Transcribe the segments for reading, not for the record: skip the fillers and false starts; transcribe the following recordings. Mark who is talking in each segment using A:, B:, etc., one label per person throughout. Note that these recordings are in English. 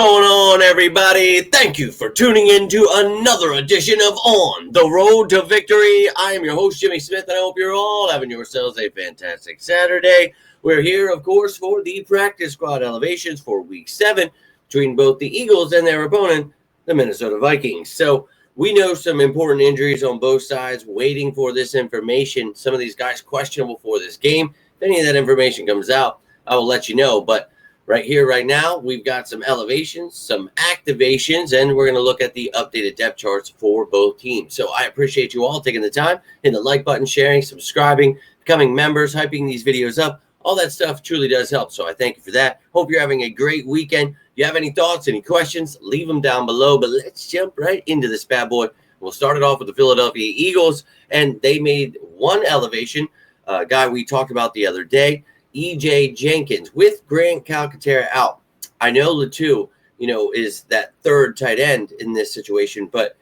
A: going on, everybody? Thank you for tuning in to another edition of On the Road to Victory. I am your host, Jimmy Smith, and I hope you're all having yourselves a fantastic Saturday. We're here, of course, for the practice squad elevations for Week 7 between both the Eagles and their opponent, the Minnesota Vikings. So we know some important injuries on both sides, waiting for this information. Some of these guys questionable for this game. If any of that information comes out, I will let you know, but right here, right now, we've got some elevations, some activations, and we're going to look at the updated depth charts for both teams. So I appreciate you all taking the time, hitting the like button, sharing, subscribing, becoming members, hyping these videos up. All that stuff truly does help, so I thank you for that. Hope you're having a great weekend. If you have any thoughts, any questions, leave them down below, but let's jump right into this bad boy. We'll start it off with the Philadelphia Eagles, and they made one elevation, a guy we talked about the other day, E.J. Jenkins, with Grant Calcaterra out. I know Latu, is that third tight end in this situation, but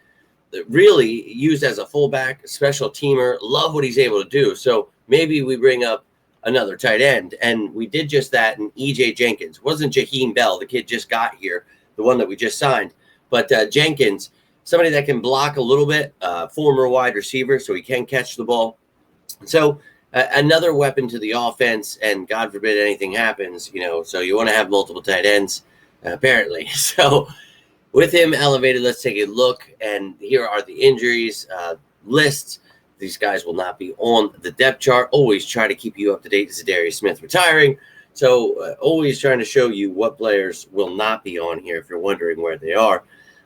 A: really used as a fullback, special teamer. Love what he's able to do. So maybe we bring up another tight end, and we did just that in E.J. Jenkins. It wasn't Jaheim Bell, the kid just got here, the one that we just signed, but Jenkins, somebody that can block a little bit, former wide receiver, so he can catch the ball. So another weapon to the offense, and God forbid anything happens, so you want to have multiple tight ends, apparently. So with him elevated, let's take a look, and here are the injuries lists. These guys will not be on the depth chart. Always try to keep you up to date. Zadarius Smith retiring, so always trying to show you what players will not be on here if you're wondering where they are.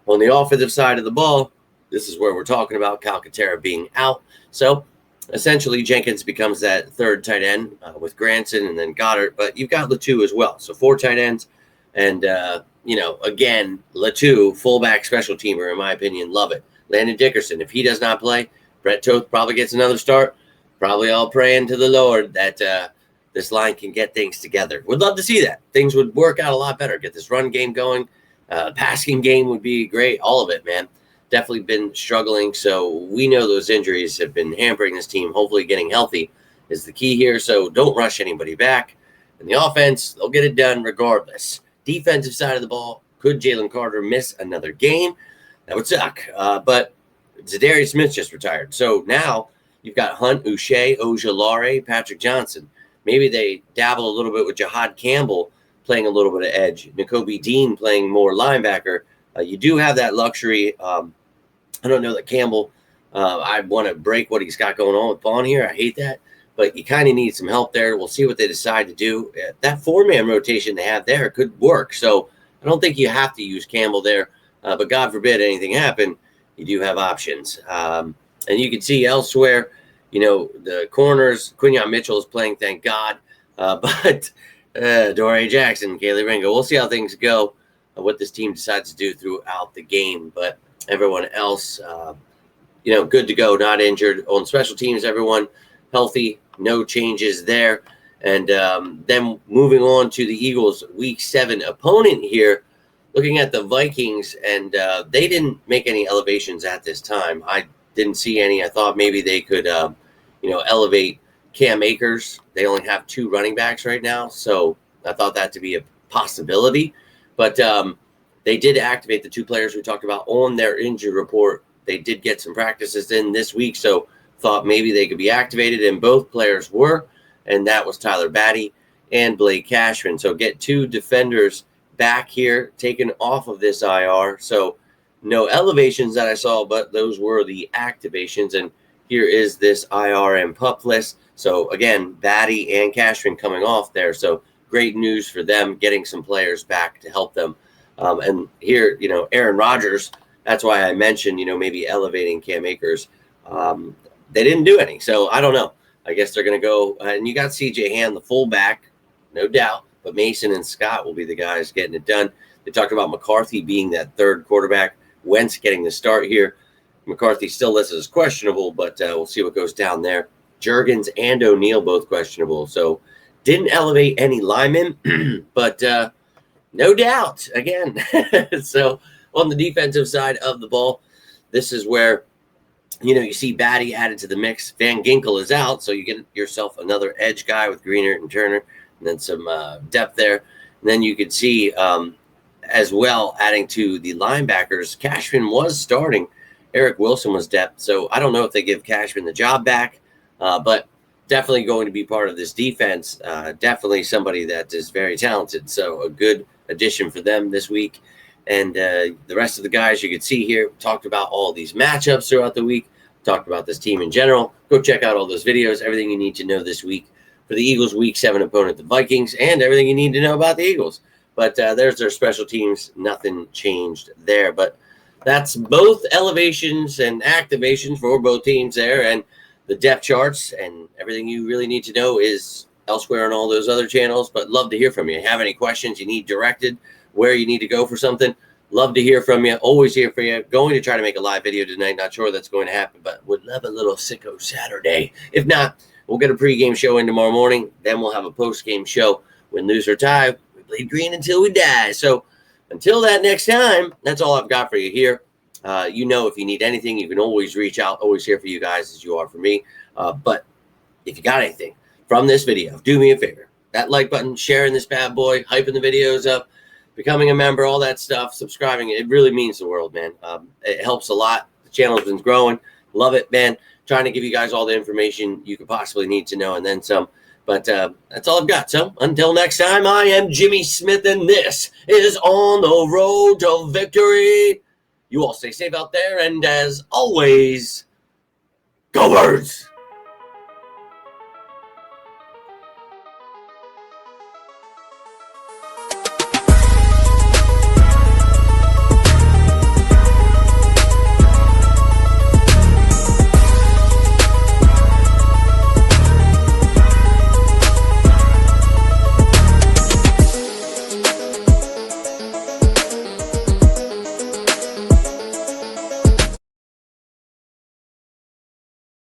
A: On the offensive side of the ball, this is where we're talking about Calcaterra being out. So essentially, Jenkins becomes that third tight end with Granson and then Goddard, but you've got Latu as well. So 4 tight ends, and, again, Latu, fullback special teamer, in my opinion, love it. Landon Dickerson, if he does not play, Brett Toth probably gets another start. Probably all praying to the Lord that this line can get things together. Would love to see that. Things would work out a lot better. Get this run game going. Passing game would be great. All of it, man. Definitely been struggling, so we know those injuries have been hampering this team. Hopefully getting healthy is the key here, so don't rush anybody back. In the offense, they'll get it done regardless. Defensive side of the ball, could Jalen Carter miss another game? That would suck, but Zadarius Smith just retired, so now you've got Hunt, Uche, Ojulari, Patrick Johnson. Maybe they dabble a little bit with Jahad Campbell playing a little bit of edge, Nakobe Dean playing more linebacker. You do have that luxury. I don't know that Campbell, I want to break what he's got going on with Vaughn here. I hate that, but you kind of need some help there. We'll see what they decide to do. That 4-man rotation they have there could work. So I don't think you have to use Campbell there, but God forbid anything happen, you do have options. And you can see elsewhere, the corners, Quinyon Mitchell is playing, thank God, but Dory Jackson, Kaylee Ringo. We'll see how things go, what this team decides to do throughout the game, but everyone else, good to go, not injured. On special teams, everyone healthy, no changes there. And then moving on to the Eagles' Week 7 opponent here, looking at the Vikings, and they didn't make any elevations at this time. I didn't see any. I thought maybe they could, elevate Cam Akers. They only have 2 running backs right now, so I thought that to be a possibility. But they did activate the 2 players we talked about on their injury report. They did get some practices in this week, so thought maybe they could be activated, and both players were, and that was Tyler Batty and Blake Cashman. So get 2 defenders back here, taken off of this IR. So no elevations that I saw, but those were the activations, and here is this IR and PUP list. So again, Batty and Cashman coming off there, so great news for them, getting some players back to help them. And here, Aaron Rodgers, that's why I mentioned, maybe elevating Cam Akers. They didn't do any, so I don't know. I guess they're going to go, and you got CJ Hand, the fullback, no doubt, but Mason and Scott will be the guys getting it done. They talked about McCarthy being that third quarterback, Wentz getting the start here. McCarthy still listed as questionable, but we'll see what goes down there. Juergens and O'Neal both questionable, so didn't elevate any linemen, but no doubt, again. So on the defensive side of the ball, this is where, you see Batty added to the mix. Van Ginkel is out, so you get yourself another edge guy with Greener and Turner, and then some depth there. And then you could see as well, adding to the linebackers, Cashman was starting. Eric Wilson was depth. So I don't know if they give Cashman the job back, but definitely going to be part of this defense. Definitely somebody that is very talented. So a good addition for them this week. And the rest of the guys you can see here, talked about all these matchups throughout the week, talked about this team in general. Go check out all those videos, everything you need to know this week for the Eagles' Week 7 opponent, the Vikings, and everything you need to know about the Eagles. But there's their special teams. Nothing changed there. But that's both elevations and activations for both teams there. And the depth charts and everything you really need to know is elsewhere on all those other channels. But love to hear from you. Have any questions you need directed, where you need to go for something, love to hear from you. Always here for you. Going to try to make a live video tonight. Not sure that's going to happen, but would love a little sicko Saturday. If not, we'll get a pregame show in tomorrow morning. Then we'll have a postgame show. Win, lose, or tie. We bleed green until we die. So until that next time, that's all I've got for you here. If you need anything, you can always reach out. Always here for you guys as you are for me. But if you got anything from this video, do me a favor. That like button, sharing this bad boy, hyping the videos up, becoming a member, all that stuff, subscribing. It really means the world, man. It helps a lot. The channel's been growing. Love it, man. Trying to give you guys all the information you could possibly need to know and then some. But that's all I've got. So until next time, I am Jimmy Smith, and this is On the Road to Victory. You all stay safe out there, and as always, go Birds!